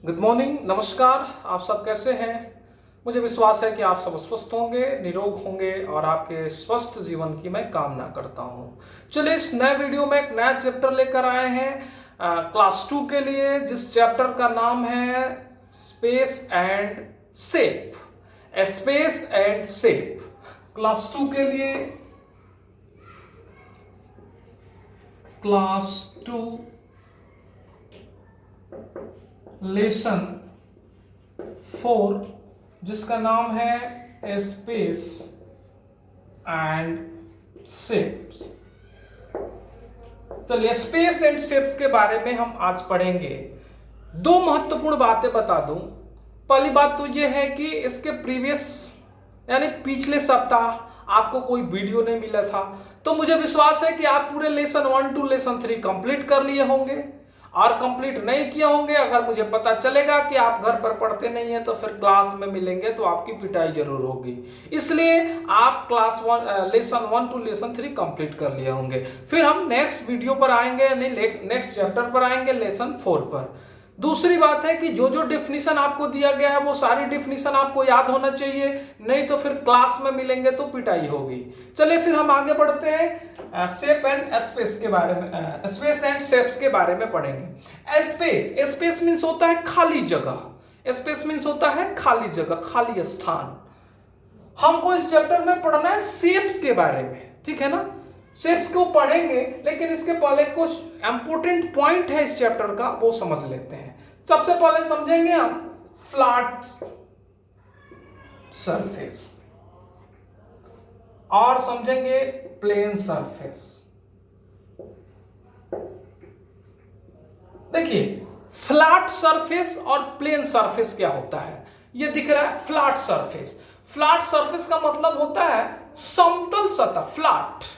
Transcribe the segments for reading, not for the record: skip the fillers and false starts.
Good morning, नमस्कार। आप सब कैसे हैं? मुझे विश्वास है कि आप सब स्वस्थ होंगे, निरोग होंगे और आपके स्वस्थ जीवन की मैं कामना करता हूं। चलिए, इस नए वीडियो में एक नया चैप्टर लेकर आए हैं क्लास 2 के लिए, जिस चैप्टर का नाम है space and shape. Space and shape class 2 के लिए, क्लास 2 लेसन 4, जिसका नाम है स्पेस एंड शेप्स। चलिए, स्पेस एंड शेप्स के बारे में हम आज पढ़ेंगे। दो महत्वपूर्ण बातें बता दूं। पहली बात तो यह है कि इसके प्रीवियस यानी पिछले सप्ताह आपको कोई वीडियो नहीं मिला था, तो मुझे विश्वास है कि आप पूरे लेसन 1 टू लेसन 3 कंप्लीट कर लिए होंगे। और कंप्लीट नहीं किए होंगे, अगर मुझे पता चलेगा कि आप घर पर पढ़ते नहीं हैं तो फिर क्लास में मिलेंगे तो आपकी पिटाई जरूर होगी। इसलिए आप class 1 lesson 1 to lesson 3 complete कर लिए होंगे। फिर हम नेक्स्ट वीडियो पर आएंगे, नेक्स्ट चैप्टर पर आएंगे, लेसन 4 पर। दूसरी बात है कि जो जो डिफिनीशन आपको दिया गया है वो सारी डिफिनीशन आपको याद होना चाहिए, नहीं तो फिर क्लास में मिलेंगे तो पिटाई होगी। चलिए फिर हम आगे बढ़ते हैं, शेप एंड स्पेस के बारे में, स्पेस एंड शेप्स के बारे में पढ़ेंगे। स्पेस मींस होता है खाली जगह। स्पेस मींस होता है खाली जगह, खाली स्थान। हमको इस चैप्टर में पढ़ना है शेप्स के बारे में, ठीक है ना। शेप्स को पढ़ेंगे, लेकिन इसके पहले कुछ इंपॉर्टेंट पॉइंट है इस चैप्टर का, वो समझ लेते हैं। सबसे पहले समझेंगे हम फ्लैट सरफेस और समझेंगे प्लेन सरफेस। देखिए, फ्लैट सरफेस और प्लेन सरफेस क्या होता है। ये दिख रहा है फ्लैट सरफेस। फ्लैट सरफेस का मतलब होता है समतल सतह, फ्लैट,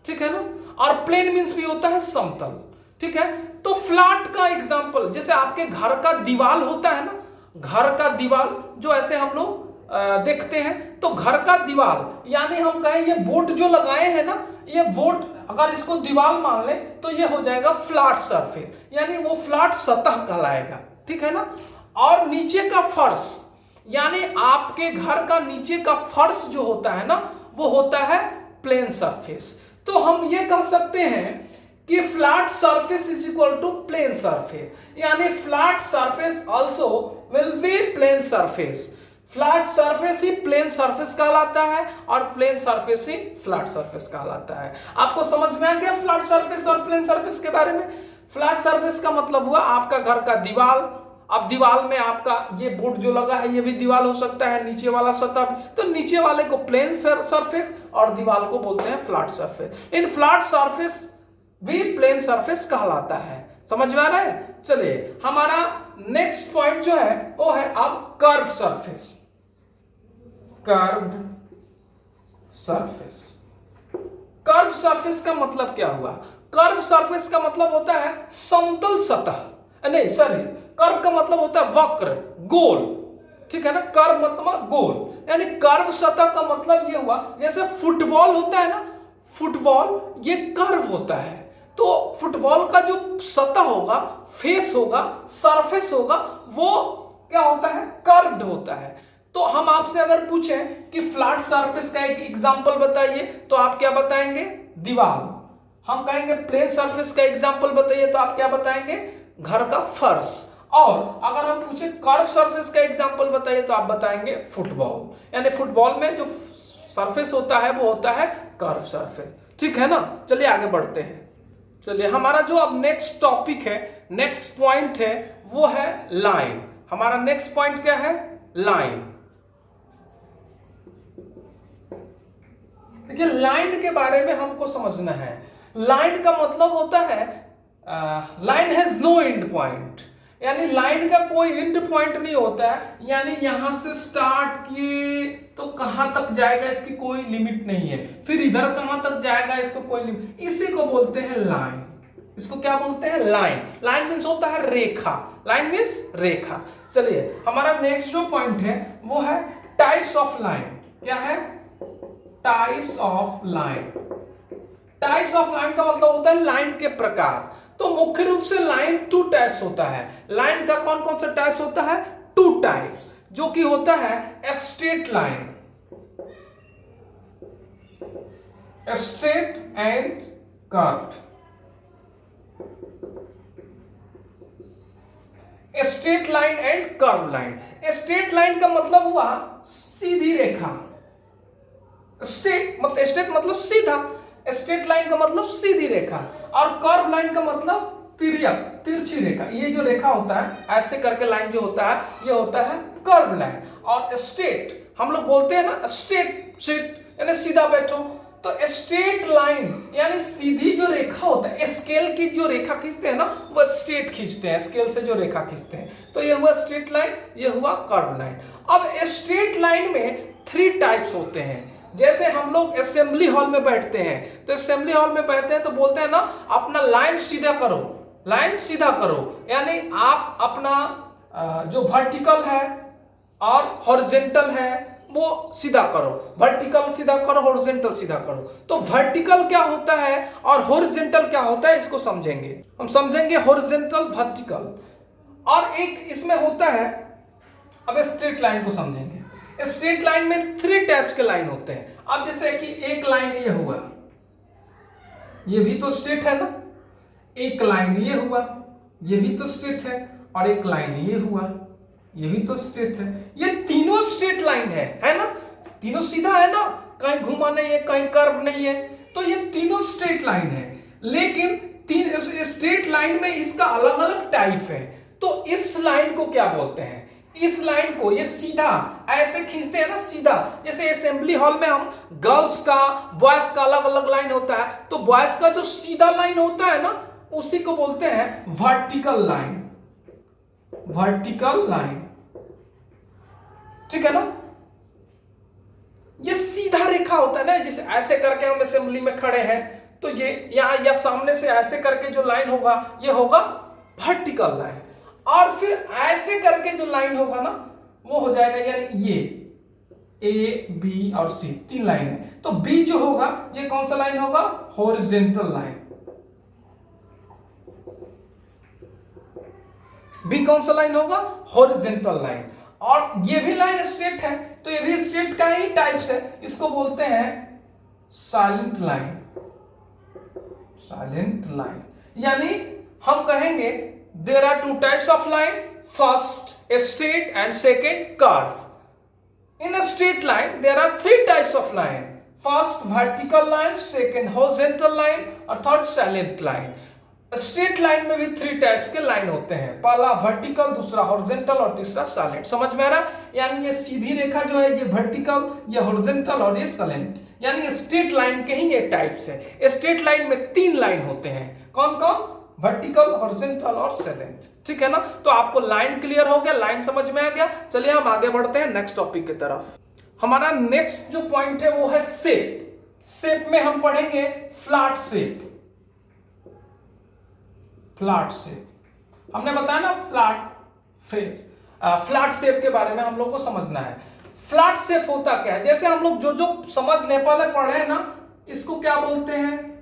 ठीक है ना। और प्लेन मींस भी होता है समतल, ठीक है। तो फ्लैट का एग्जांपल, जैसे आपके घर का दीवार होता है ना, घर का दीवार जो ऐसे हम लोग देखते हैं, तो घर का दीवार यानी हम कहें ये बोर्ड जो लगाए हैं ना, ये बोर्ड अगर इसको दीवार मान ले तो ये हो जाएगा फ्लैट सरफेस, यानी वो फ्लैट सतह कहलाएगा, ठीक है ना। और नीचे का फर्श, यानी आपके घर का नीचे का फर्श जो होता है ना, वो होता है प्लेन सरफेस। तो हम ये कह सकते हैं कि flat surface is equal to plane surface, यानी flat surface also will be plane surface. Flat surface ही प्लेन सरफेस कहलाता है और प्लेन सरफेस ही फ्लैट सरफेस कहलाता है। आपको समझ में आ गया फ्लैट सरफेस और प्लेन सरफेस के बारे में। फ्लैट सरफेस का मतलब हुआ आपका घर का दीवार। अब दीवार में आपका ये बोर्ड जो लगा है ये भी दीवार हो सकता है, नीचे वाला सतह, तो नीचे वाले को प्लेन सरफेस और दीवार को बोलते हैं फ्लैट सरफेस। इन फ्लैट सरफेस भी प्लेन सरफेस कहलाता है। समझ में आ रहा है। चलिए, हमारा नेक्स्ट पॉइंट जो है वो है अब curve surface. Curved surface. Curve surface का मतलब क्या हुआ? कर्व सरफेस का मतलब होता है समतल सतह, नहीं सॉरी, कर्व का मतलब होता है वक्र, गोल, ठीक है ना। कर्व मतलब गोल, यानी कर्व सतह का मतलब ये हुआ, जैसे फुटबॉल होता है ना, फुटबॉल ये कर्व होता है, तो फुटबॉल का जो सतह होगा, फेस होगा, सरफेस होगा, वो क्या होता है? कर्व्ड होता है। तो हम आपसे अगर पूछें कि फ्लैट सरफेस का एक एग्जांपल बताइए, तो आप क्या बताएंगे? दीवार। हम कहेंगे प्लेन सरफेस का एग्जांपल बताइए, तो आप क्या बताएंगे? घर का फर्श। और अगर हम पूछे कर्व सरफेस का एग्जांपल बताइए, तो आप बताएंगे फुटबॉल। यानी फुटबॉल में जो सरफेस होता है वो होता है कर्व सरफेस, ठीक है ना। चलिए आगे बढ़ते हैं। चलिए, हमारा जो अब नेक्स्ट टॉपिक है, नेक्स्ट पॉइंट है, वो है लाइन। हमारा नेक्स्ट पॉइंट क्या है? लाइन। देखिए, लाइन के बारे में हमको समझना है। लाइन का मतलब होता है line has no end point, यानी लाइन का कोई एंड पॉइंट नहीं होता है, यानी यहां से स्टार्ट किए तो कहां तक जाएगा इसकी कोई लिमिट नहीं है, फिर इधर कहां तक जाएगा इसको कोई लिमिट, इसी को बोलते हैं लाइन। इसको क्या बोलते हैं? लाइन। लाइन मीन्स होता है रेखा, लाइन मीन्स रेखा। चलिए, हमारा नेक्स्ट जो पॉइंट है वो है टाइप्स ऑफ लाइन। क्या है? Types of line. Types of line का मतलब होता है लाइन के प्रकार। तो मुख्य रूप से लाइन 2 टाइप्स होता है। लाइन का कौन कौन सा टाइप्स होता है? 2 टाइप्स, जो कि होता है straight line, straight and curved. Straight line and curve line. Straight line का मतलब हुआ सीधी रेखा, स्ट्रेट मतलब सीधा, स्ट्रेट लाइन का मतलब सीधी रेखा, और कर्व लाइन का मतलब तिर्यक, तिरछी रेखा। ये जो रेखा होता है ऐसे करके लाइन जो होता है, ये होता है कर्व लाइन। और स्ट्रेट हम लोग बोलते हैं ना, स्ट्रेट स्ट्रेट यानी सीधा बैठो। तो स्ट्रेट लाइन यानी सीधी जो रेखा होता है, स्केल की जो रेखा खींचते हैं ना, वो स्ट्रेट खींचते हैं, स्केल से जो रेखा खींचते हैं। तो ये हुआ स्ट्रेट लाइन, ये हुआ कर्व लाइन। अब स्ट्रेट लाइन में 3 टाइप्स होते हैं। जैसे हम लोग असेंबली हॉल में बैठते हैं, तो असेंबली हॉल में बैठते हैं तो बोलते हैं ना, अपना लाइन सीधा करो, लाइन सीधा करो, यानी आप अपना जो वर्टिकल है और हॉरिजॉन्टल है वो सीधा करो, वर्टिकल सीधा करो, हॉरिजॉन्टल सीधा करो। तो वर्टिकल क्या होता है और हॉरिजॉन्टल क्या होता है, इसको समझेंगे। हम समझेंगे हॉरिजॉन्टल, वर्टिकल, और एक इसमें होता है, अब स्ट्रेट लाइन को समझेंगे। स्ट्रेट लाइन में 3 टाइप्स के लाइन होते हैं। अब जैसे कि एक लाइन ये हुआ, ये भी तो स्ट्रेट है ना, एक लाइन ये हुआ, ये भी तो स्ट्रेट है, और एक लाइन ये हुआ, ये भी तो स्ट्रेट है। ये तीनों स्ट्रेट लाइन है ना, तीनों सीधा है ना, कहीं घुमा नहीं है, कहीं कर्व नहीं है, तो ये तीनों स्ट्रेट लाइन है। लेकिन तीन स्ट्रेट लाइन में इसका अलग अलग टाइप है। तो इस लाइन को क्या बोलते हैं? इस लाइन को, ये सीधा ऐसे खींचते हैं ना, सीधा। जैसे असेंबली हॉल में हम गर्ल्स का, बॉयज का अलग अलग लाइन होता है, तो बॉयज का जो सीधा लाइन होता है ना, उसी को बोलते हैं वर्टिकल लाइन, वर्टिकल लाइन, ठीक है ना। ये सीधा रेखा होता है ना, जैसे ऐसे करके हम असेंबली में खड़े हैं, तो ये या सामने से ऐसे करके जो लाइन होगा, ये होगा वर्टिकल लाइन। और फिर ऐसे करके जो लाइन होगा ना, वो हो जाएगा, यानी ये ए, बी और सी 3 लाइन है, तो बी जो होगा, ये कौन सा लाइन होगा? Horizontal line. बी कौन सा लाइन होगा? Horizontal line. और ये भी लाइन स्ट्रेट है, तो ये भी स्ट्रेट का ही टाइप्स है, इसको बोलते हैं साइलेंट लाइन, साइलेंट लाइन। यानी हम कहेंगे there are 2 types of line, first straight and second curve. In a straight line there are 3 types of line, first vertical line, second horizontal line, और third silent line. Straight line में भी 3 types के line होते हैं, पहला vertical, दूसरा horizontal और तीसरा साइलेंट। समझ में आ रहा? यानी ये सीधी रेखा जो है, ये वर्टिकल, ये हॉरिजॉन्टल और ये साइलेंट, यानी स्ट्रेट लाइन के ही ये टाइप्स है। स्ट्रेट लाइन में 3 लाइन होते हैं, कौन कौन? वर्टिकल, हॉरिजॉन्टल और साइलेंट, ठीक है ना। तो आपको लाइन क्लियर हो गया, लाइन समझ में आ गया। चलिए हम आगे बढ़ते हैं नेक्स्ट टॉपिक की तरफ। हमारा नेक्स्ट जो पॉइंट है वो है शेप। शेप में हम पढ़ेंगे फ्लैट शेप, फ्लैट शेप। हमने बताया ना फ्लैट फेस, फ्लैट शेप के बारे में हम लोग को समझना है। फ्लैट शेप होता क्या है? जैसे हम लोग जो समझने पहले पढ़े हैं ना, इसको क्या बोलते हैं?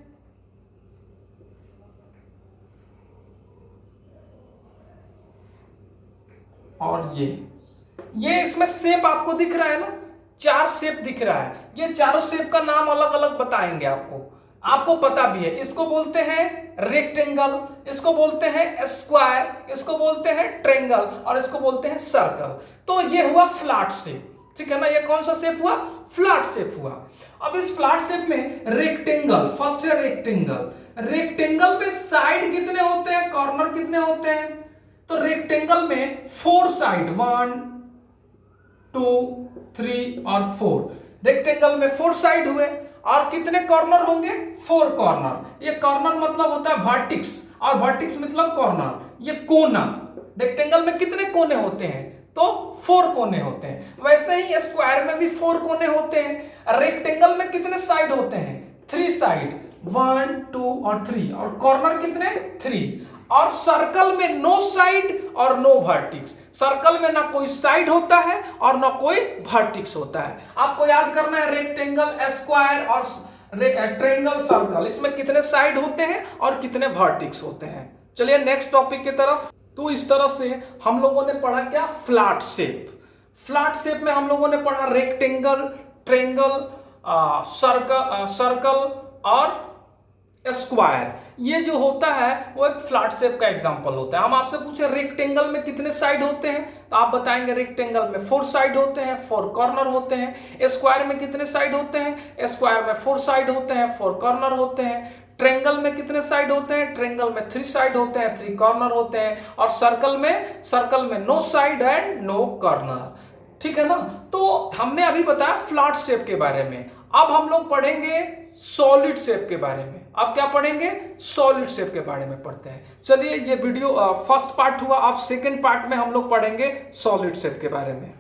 और ये इसमें शेप आपको दिख रहा है ना, 4 शेप दिख रहा है। ये चारों शेप का नाम अलग अलग बताएंगे आपको पता भी है। इसको बोलते हैं रेक्टेंगल, इसको बोलते हैं स्क्वायर, इसको बोलते हैं ट्रायंगल, और इसको बोलते हैं सर्कल। तो ये हुआ फ्लैट शेप, ठीक है ना। ये कौन सा शेप हुआ? फ्लैट शेप हुआ। अब इस फ्लैट शेप में रेक्टेंगल, फर्स्ट है रेक्टेंगल। रेक्टेंगल पे साइड कितने होते हैं, कॉर्नर कितने होते हैं? तो रेक्टेंगल में 4 साइड, 1 2 3 और 4। रेक्टेंगल में 4 साइड हुए, और कितने कॉर्नर होंगे? 4 कॉर्नर। ये कॉर्नर मतलब होता है वर्टिक्स, और वर्टिक्स मतलब कॉर्नर। ये कोना, रेक्टेंगल में कितने कोने होते हैं? तो 4 कोने होते हैं। वैसे ही स्क्वायर में भी 4 कोने होते हैं। रेक्टेंगल में कितने साइड होते हैं? 3 साइड, 1 2 और 3, और कॉर्नर कितने? 3। और सर्कल में नो साइड और नो वर्टिक्स। सर्कल में ना कोई साइड होता है और ना कोई वर्टिक्स होता है। आपको याद करना है रेक्टेंगल, स्क्वायर और ट्रेंगल सर्कल, इसमें कितने साइड होते हैं और कितने वर्टिक्स होते हैं। चलिए नेक्स्ट टॉपिक की तरफ। तो इस तरह से हम लोगों ने पढ़ा क्या, फ्लैट शेप। फ्लैट शेप में हम लोगों ने पढ़ा रेक्टेंगल, ट्रेंगल, सर्कल और स्क्वायर। ये जो होता है वो एक फ्लैट शेप का एग्जांपल होता है। हम आपसे पूछे रेक्टेंगल में कितने साइड होते हैं, तो आप बताएंगे रेक्टेंगल में 4 साइड होते हैं, 4 कॉर्नर होते हैं। स्क्वायर में कितने साइड होते हैं, स्क्वायर में 4 साइड होते हैं, 4 कॉर्नर होते हैं। ट्रेंगल में कितने साइड होते हैं, ट्रेंगल में 3 साइड होते हैं, 3 कॉर्नर होते हैं। और सर्कल में no side and no corner. ठीक है ना। तो हमने अभी बताया फ्लैट शेप के बारे में। अब हम लोग पढ़ेंगे सॉलिड शेप के बारे में। अब क्या पढ़ेंगे, सॉलिड शेप के बारे में पढ़ते हैं। चलिए ये वीडियो फर्स्ट पार्ट हुआ। अब सेकंड पार्ट में हम लोग पढ़ेंगे सॉलिड शेप के बारे में।